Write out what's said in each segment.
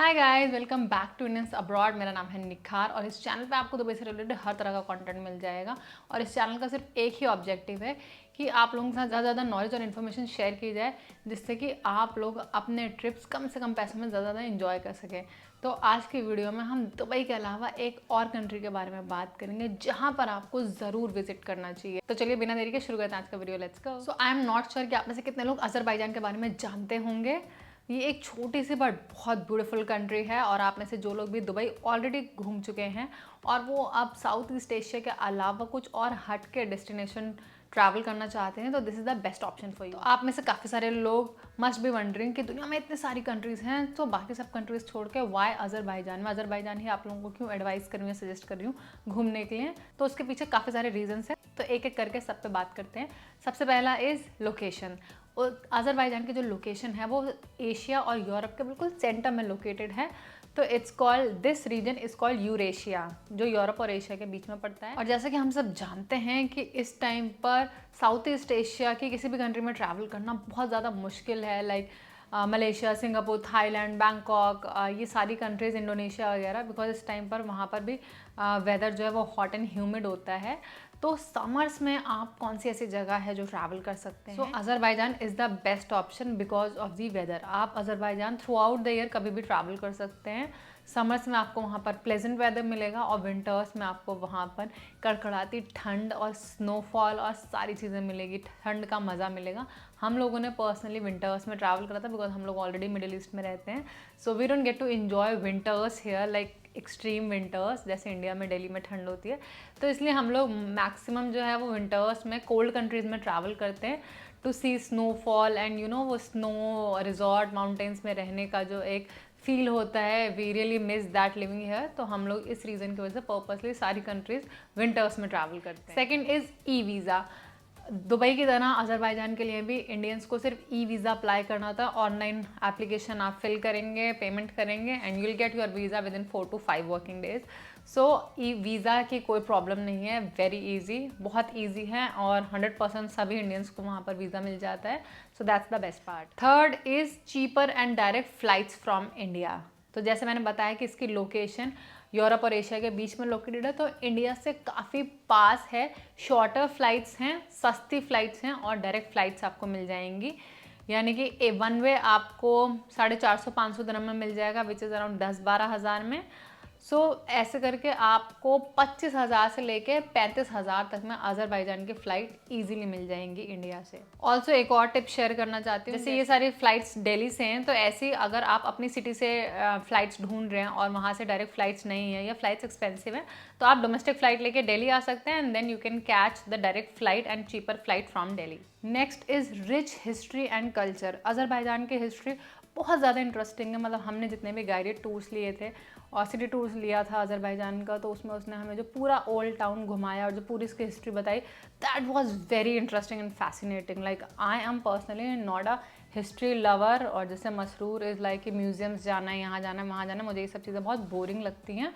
Hi guys, welcome back to Indians abroad. मेरा नाम है निखार और इस चैनल पे आपको दुबई से रिलेटेड हर तरह का कंटेंट मिल जाएगा। और इस चैनल का सिर्फ एक ही ऑब्जेक्टिव है कि आप लोगों के साथ ज़्यादा ज़्यादा नॉलेज और इन्फॉर्मेशन शेयर की जाए, जिससे कि आप लोग अपने ट्रिप्स कम से कम पैसों में ज़्यादा ज़्यादा इंजॉय कर सकें। तो आज की वीडियो में हम दुबई के अलावा एक और कंट्री के बारे में बात करेंगे जहाँ पर आपको ज़रूर विजिट करना चाहिए। तो चलिए बिना देरी के शुरू करते हैं आज का video. Let's go. So I am not sure कि आप में से कितने लोग अज़रबैजान के बारे में जानते होंगे। ये एक छोटी सी बट बहुत ब्यूटीफुल कंट्री है और आप में से जो लोग भी दुबई ऑलरेडी घूम चुके हैं और वो अब साउथ ईस्ट एशिया के अलावा कुछ और हट के डेस्टिनेशन ट्रैवल करना चाहते हैं तो this is the best option for you. आप में से काफ़ी सारे लोग मस्ट बी वंडरिंग कि दुनिया में इतनी सारी कंट्रीज़ हैं तो बाकी सब कंट्रीज़ छोड़ के वाई अज़रबैजान में अज़रबैजान ही आप लोगों को क्यों एडवाइस कर रही हूँ, सजेस्ट कर रही हूँ घूमने के लिए। तो उसके पीछे काफ़ी सारे रीजंस हैं, तो एक एक करके सब पे बात करते हैं। सबसे पहला इज़ लोकेशन। और अज़रबैजान की जो लोकेशन है वो एशिया और यूरोप के बिल्कुल सेंटर में लोकेटेड है। तो it's called, this region is called Eurasia, जो यूरोप और एशिया के बीच में पड़ता है। और जैसा कि हम सब जानते हैं कि इस टाइम पर साउथ ईस्ट एशिया की किसी भी कंट्री में ट्रैवल करना बहुत ज़्यादा मुश्किल है। Like Malaysia, Singapore, Thailand, Bangkok, ये सारी कंट्रीज़, इंडोनेशिया वगैरह, बिकॉज इस टाइम पर वहाँ पर भी वेदर जो है वो हॉट एंड ह्यूमिड होता है। तो समर्स में आप कौन सी ऐसी जगह है जो ट्रैवल कर सकते हैं? So Azerbaijan is the best option because of the weather. आप Azerbaijan throughout the year कभी भी ट्रैवल कर सकते हैं। समर्स में आपको वहाँ पर प्लेजेंट वेदर मिलेगा और विंटर्स में आपको वहाँ पर कड़कड़ाती ठंड और स्नोफॉल और सारी चीज़ें मिलेगी, ठंड का मज़ा मिलेगा। हम लोगों ने पर्सनली विंटर्स में ट्रैवल करा था बिकॉज हम लोग ऑलरेडी मिडिल ईस्ट में रहते हैं। So we don't get to enjoy winters here like extreme winters, जैसे इंडिया में दिल्ली में ठंड होती है। तो इसलिए हम लोग मैक्सिमम जो है वो विंटर्स में कोल्ड कंट्रीज़ में ट्रैवल करते हैं to see snowfall and you know वो स्नो रिजॉर्ट माउंटेन्स में रहने का जो एक फील होता है। We really miss that living here. तो हम लोग इस रीज़न की वजह से पर्पसली सारी कंट्रीज़ विंटर्स में ट्रैवल करते हैं। Second is e visa. Dubai की तरह अज़रबैजान के लिए भी इंडियंस को सिर्फ ई वीज़ा अप्लाई करना था। ऑनलाइन एप्लीकेशन आप फिल करेंगे, पेमेंट करेंगे and you will get your visa with in 4 to 5 working days. So e visa की कोई प्रॉब्लम नहीं है, वेरी इजी, बहुत इजी है और 100% सभी इंडियंस को वहाँ पर वीज़ा मिल जाता है। So that's the best part. Third is cheaper and direct flights from India. तो जैसे मैंने बताया कि इसकी लोकेशन यूरोप और एशिया के बीच में लोकेटेड है, तो इंडिया से काफ़ी पास है। शॉर्टर फ्लाइट्स हैं, सस्ती फ्लाइट्स हैं और डायरेक्ट फ्लाइट्स आपको मिल जाएंगी। यानी कि वन वे आपको 450-500 दिरहम में मिल जाएगा, विच इज़ अराउंड 10-12 हज़ार में। सो ऐसे करके आपको 25,000 से लेके 35,000 तक में अज़रबैजान की फ़्लाइट इजीली मिल जाएंगी इंडिया से। ऑल्सो एक और टिप शेयर करना चाहती हूँ, जैसे ये सारी फ़्लाइट्स दिल्ली से हैं, तो ऐसी अगर आप अपनी सिटी से फ़्लाइट्स ढूंढ रहे हैं और वहाँ से डायरेक्ट फ़्लाइट्स नहीं है या फ़्लाइट्स एक्सपेंसिव है, तो आप डोमेस्टिक फ़्लाइट लेके दिल्ली आ सकते हैं and then you can catch the direct flight and cheaper flight from Delhi. Next is rich history and culture. Azerbaijan की हिस्ट्री बहुत ज़्यादा इंटरेस्टिंग है। मतलब हमने जितने भी गाइडेड टूर्स लिए थे और सिटी टूर्स लिया था अज़रबैजान का, तो उसमें उसने हमें जो पूरा ओल्ड टाउन घुमाया और जो पूरी इसकी हिस्ट्री बताई, that was very interesting and fascinating. Like I am personally not a history lover, और जैसे मसरूर इज़ लाइक कि म्यूजियम्स जाना है, यहाँ जाना है, वहाँ जाना है, मुझे ये सब चीज़ें बहुत बोरिंग लगती हैं।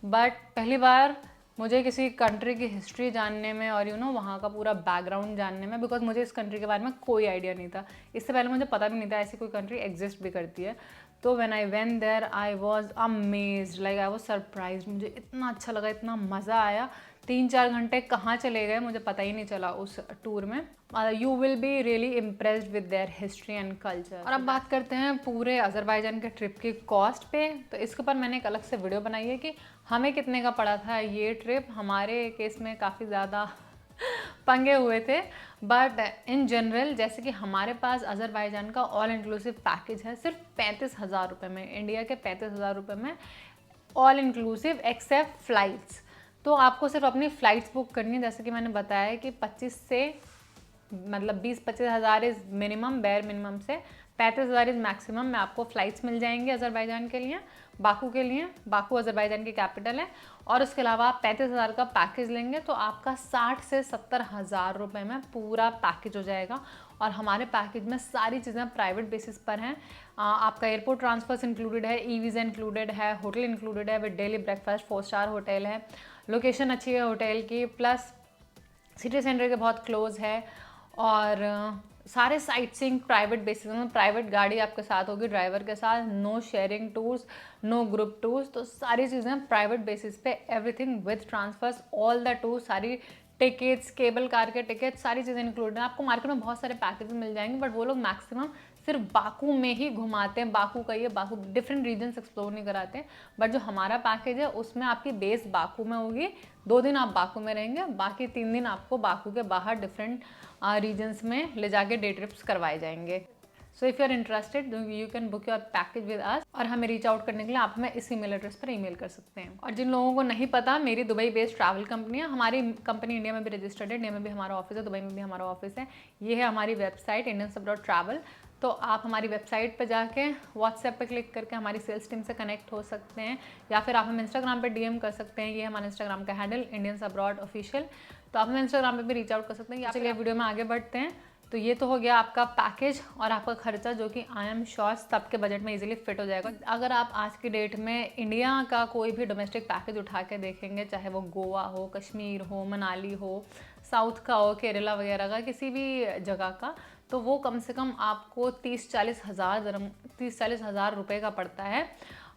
बट पहली बार मुझे किसी कंट्री की हिस्ट्री जानने में और यू नो वहाँ का पूरा बैकग्राउंड जानने में, बिकॉज मुझे इस कंट्री के बारे में कोई आइडिया नहीं था। इससे पहले मुझे पता भी नहीं था ऐसी कोई कंट्री एग्जिस्ट भी करती है। तो when I went there I was amazed, like I was surprised. मुझे इतना अच्छा लगा, इतना मज़ा आया। 3-4 घंटे कहाँ चले गए मुझे पता ही नहीं चला उस टूर में। You will be really impressed with their history and culture. और अब बात करते हैं पूरे अज़रबैजान के ट्रिप की कॉस्ट पे। तो इसके ऊपर मैंने एक अलग से वीडियो बनाई है कि हमें कितने का पड़ा था ये ट्रिप। हमारे केस में काफ़ी ज़्यादा पंगे हुए थे, बट इन जनरल जैसे कि हमारे पास अज़रबैजान का ऑल इंक्लूसिव पैकेज है सिर्फ 35,000 रुपये में, इंडिया के 35,000 रुपये में ऑल इंक्लूसिव एक्सेप्ट फ़्लाइट्स। तो आपको सिर्फ अपनी फ़्लाइट्स बुक करनी है। जैसे कि मैंने बताया कि 25 से मतलब 20-25 हज़ार इज़ मिनिमम, बेयर मिनिमम से 35,000 इज़ मैक्सिमम में आपको फ़्लाइट्स मिल जाएंगे अज़रबैजान के लिए, बाकू के लिए। बाकू अज़रबैजान की कैपिटल है। और उसके अलावा आप 35,000 का पैकेज लेंगे तो आपका 60 से 70 हज़ार रुपये में पूरा पैकेज हो जाएगा। और हमारे पैकेज में सारी चीज़ें प्राइवेट बेसिस पर हैं। आपका एयरपोर्ट ट्रांसफर्स इंक्लूडेड है, ई वीज़ा इंक्लूडेड है, होटल इंक्लूडेड है with daily breakfast, 4 star hotel है, लोकेशन अच्छी है होटल की, प्लस सिटी सेंटर के बहुत क्लोज है और सारे साइट सीइंग प्राइवेट बेसिस में, प्राइवेट गाड़ी आपके साथ होगी ड्राइवर के साथ, no sharing tours, no group tours, तो सारी चीज़ें प्राइवेट बेसिस पे, everything with transfers, all the tour, सारी टिकट्स, केबल कार के टिकट्स, सारी चीज़ें इंक्लूडेड हैं। आपको मार्केट में बहुत सारे पैकेज मिल जाएंगे, बट वो लोग मैक्सिमम सिर्फ बाकू में ही घुमाते हैं। बाकू का ये बाकू डिफरेंट रीजन्स एक्सप्लोर नहीं कराते हैं, बट जो हमारा पैकेज है उसमें आपकी बेस बाकू में होगी, 2 दिन आप बाकू में रहेंगे, बाकी 3 दिन आपको बाकू के बाहर डिफरेंट रीजन्स में ले जाके डे ट्रिप्स करवाए जाएंगे। So if you are interested you can book your package with us, और हमें रीच आउट करने के लिए आप हमें इस ईमेल एड्रेस पर ईमेल कर सकते हैं। और जिन लोगों को नहीं पता, मेरी दुबई बेस्ड ट्रैवल कंपनी है, हमारी कंपनी इंडिया में भी रजिस्टर्ड है, इंडिया में भी हमारा ऑफिस है, दुबई में भी हमारा ऑफिस है। ये है हमारी वेबसाइट इंडियंस अब्रॉड ट्रैवल। तो आप हमारी वेबसाइट पर जाके व्हाट्सएप पे क्लिक करके हमारी सेल्स टीम से कनेक्ट हो सकते हैं, या फिर आप हमें इंस्टाग्राम पे डीएम कर सकते हैं। ये हमारा इंस्टाग्राम का हैंडल इंडियंस अब्रॉड ऑफिशियल, तो आप हमें इंस्टाग्राम पे भी रीच आउट कर सकते हैं। चलिए वीडियो में आगे बढ़ते हैं। तो ये तो हो गया आपका पैकेज और आपका खर्चा, जो कि आई एम श्योर सबके बजट में इजीली फिट हो जाएगा। अगर आप आज की डेट में इंडिया का कोई भी डोमेस्टिक पैकेज उठा के देखेंगे, चाहे वो गोवा हो, कश्मीर हो, मनाली हो, साउथ का हो, केरला वगैरह का, किसी भी जगह का, तो वो कम से कम आपको 30-40 हज़ार रुपये का पड़ता है,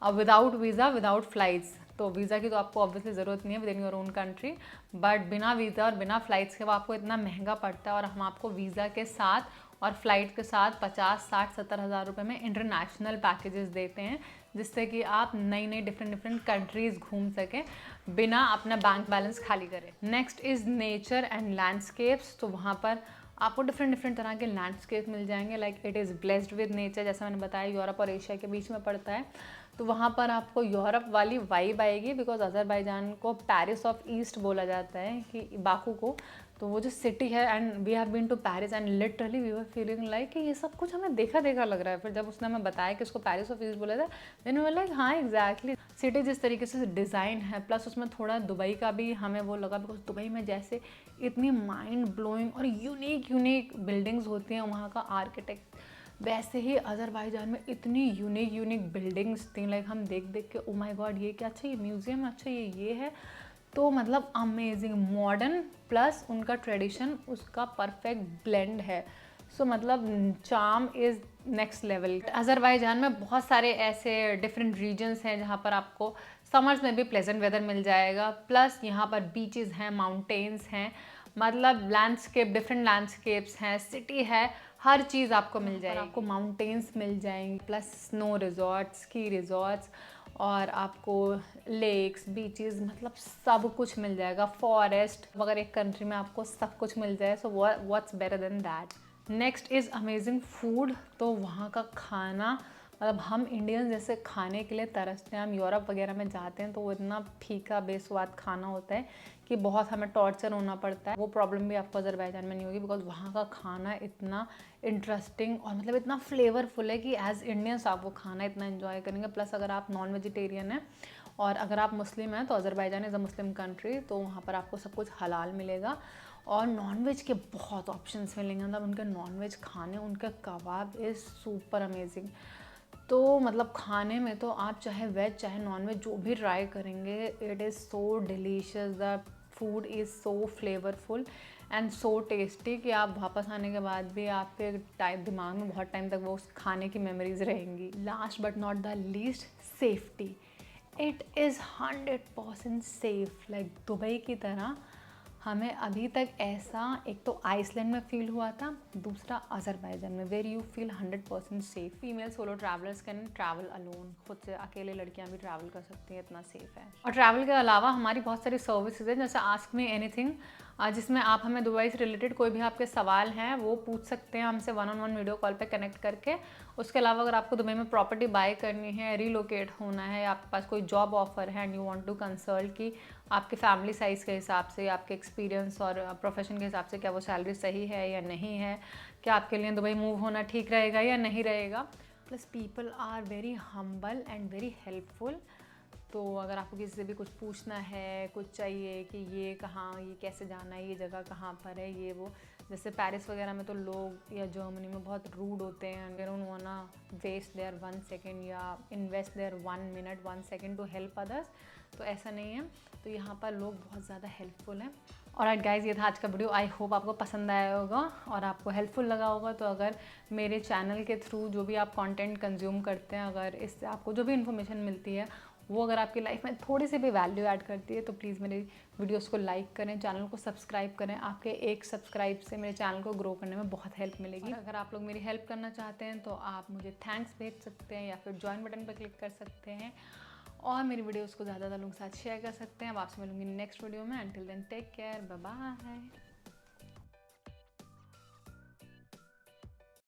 विदाउट वीज़ा, विदाउट फ्लाइट्स। तो वीज़ा की तो आपको ऑब्वियसली ज़रूरत नहीं है with in your own country, but बिना वीज़ा और बिना फ़्लाइट्स के वो आपको इतना महंगा पड़ता है। और हम आपको वीज़ा के साथ और फ्लाइट के साथ 50-60-70 हज़ार रुपये में इंटरनेशनल पैकेजेस देते हैं, जिससे कि आप नई नई डिफरेंट कंट्रीज़ घूम सकें बिना अपना बैंक बैलेंस खाली करें। Next is nature and landscapes. तो वहाँ पर आपको डिफरेंट तरह के लैंडस्केप मिल जाएंगे, like it is blessed with nature. जैसा मैंने बताया, यूरोप और एशिया के बीच में पड़ता है, तो वहाँ पर आपको यूरोप वाली वाइब आएगी, बिकॉज अज़रबैजान को पेरिस ऑफ ईस्ट बोला जाता है, कि बाकू को। तो वो जो सिटी है, and we have been to Paris and literally we were feeling like कि ये सब कुछ हमें देखा देखा लग रहा है। फिर जब उसने हमें बताया कि उसको पेरिस ऑफ ईस्ट बोला था, देन वी वर लाइक हाँ एग्जैक्टली, सिटी जिस तरीके से डिज़ाइन है, प्लस उसमें थोड़ा दुबई का भी हमें वो लगा, बिकॉज दुबई में जैसे इतनी माइंड ब्लोइंग और यूनिक बिल्डिंग्स होती हैं, वहाँ का आर्किटेक्ट, वैसे ही अज़रबैजान में इतनी यूनिक बिल्डिंग्स थी, लाइक हम देख के ओ माय गॉड ये क्या, अच्छा ये म्यूज़ियम, अच्छा ये है। तो मतलब अमेजिंग, मॉडर्न प्लस उनका ट्रेडिशन, उसका परफेक्ट ब्लेंड है। सो मतलब charm is next level. Azerbaijan में बहुत सारे ऐसे डिफरेंट रीजन्स हैं जहाँ पर आपको समर्स में भी प्लेजेंट वेदर मिल जाएगा, प्लस यहाँ पर बीचेस हैं, माउंटेन्स हैं, मतलब लैंडस्केप, डिफरेंट लैंडस्केप्स हैं, सिटी है, हर चीज़ आपको मिल जाएगी। आपको माउंटेन्स मिल जाएंगे, plus snow resorts, ski resorts, और आपको लेक्स, बीचेस, मतलब सब कुछ मिल जाएगा, फॉरेस्ट। अगर एक कंट्री में आपको सब कुछ मिल जाए, so what's better than that. Next is amazing food. तो वहाँ का खाना, मतलब हम इंडियन जैसे खाने के लिए तरसते हैं, हम यूरोप वगैरह में जाते हैं तो वो इतना फीका बेस्वाद खाना होता है कि बहुत हमें टॉर्चर होना पड़ता है। वो प्रॉब्लम भी आपको अज़रबैजान में नहीं होगी, बिकॉज वहाँ का खाना इतना इंटरेस्टिंग और मतलब इतना फ्लेवरफुल है कि एज इंडियंस आप वो खाना इतना इन्जॉय करेंगे। प्लस अगर आप नॉन वेजिटेरियन हैं और अगर आप मुस्लिम हैं, तो Azerbaijan is a Muslim country, तो वहाँ पर आपको सब कुछ हलाल मिलेगा और नॉनवेज के बहुत ऑप्शंस मिलेंगे। मतलब उनके नॉनवेज खाने, उनके कबाब इज़ सुपर अमेजिंग। तो मतलब खाने में तो आप चाहे वेज चाहे नॉन-वेज जो भी ट्राई करेंगे, it is so delicious, the food is so flavourful and so tasty कि आप वापस आने के बाद भी आपके दिमाग में बहुत टाइम तक वो उस खाने की मेमोरीज रहेंगी। Last but not the least, safety. It is 100% safe, like Dubai की तरह हमें अभी तक ऐसा एक तो आइसलैंड में फ़ील हुआ था, दूसरा अज़रबैजान में, where you feel 100% safe. Female solo travellers can travel alone, खुद से अकेले लड़कियां भी ट्रैवल कर सकती हैं, इतना सेफ है। और ट्रैवल के अलावा हमारी बहुत सारी सर्विसेज हैं, जैसे आस्क मी एनीथिंग, जिसमें आप हमें दुबई से रिलेटेड कोई भी आपके सवाल हैं वो पूछ सकते हैं हमसे 1-on-1 वीडियो कॉल पे कनेक्ट करके। उसके अलावा अगर आपको दुबई में प्रॉपर्टी बाय करनी है, रीलोकेट होना है, आपके पास कोई जॉब ऑफर है and you want to consult कि आपके फैमिली साइज़ के हिसाब से, आपके एक्सपीरियंस और प्रोफेशन के हिसाब से क्या वो सैलरी सही है या नहीं है, क्या आपके लिए दुबई मूव होना ठीक रहेगा या नहीं रहेगा। Plus people are very humble and very helpful. तो अगर आपको किसी से भी कुछ पूछना है, कुछ चाहिए कि ये कहाँ, ये कैसे जाना है, ये जगह कहाँ पर है, ये वो, जैसे पेरिस वगैरह में तो लोग या जर्मनी में बहुत रूड होते हैं, they don't wanna waste their 1 second या invest their 1 minute 1 second to help others. तो ऐसा नहीं है, तो यहाँ पर लोग बहुत ज़्यादा हेल्पफुल हैं। और गाइज, ये था आज का वीडियो। आई होप आपको पसंद आया होगा और आपको हेल्पफुल लगा होगा। तो अगर मेरे चैनल के थ्रू जो भी आप कंटेंट कंज्यूम करते हैं, अगर इससे आपको जो भी इन्फॉर्मेशन मिलती है वो अगर आपकी लाइफ में थोड़ी सी भी वैल्यू ऐड करती है तो प्लीज़ मेरी वीडियोस को लाइक करें, चैनल को सब्सक्राइब करें। आपके एक सब्सक्राइब से मेरे चैनल को ग्रो करने में बहुत हेल्प मिलेगी। और अगर आप लोग मेरी हेल्प करना चाहते हैं तो आप मुझे थैंक्स भेज सकते हैं या फिर ज्वाइन बटन पर क्लिक कर सकते हैं और मेरी वीडियोस को ज़्यादा लोगों के साथ शेयर कर सकते हैं। अब आपसे मिलूंगी नेक्स्ट वीडियो में। Until then take care, bye bye.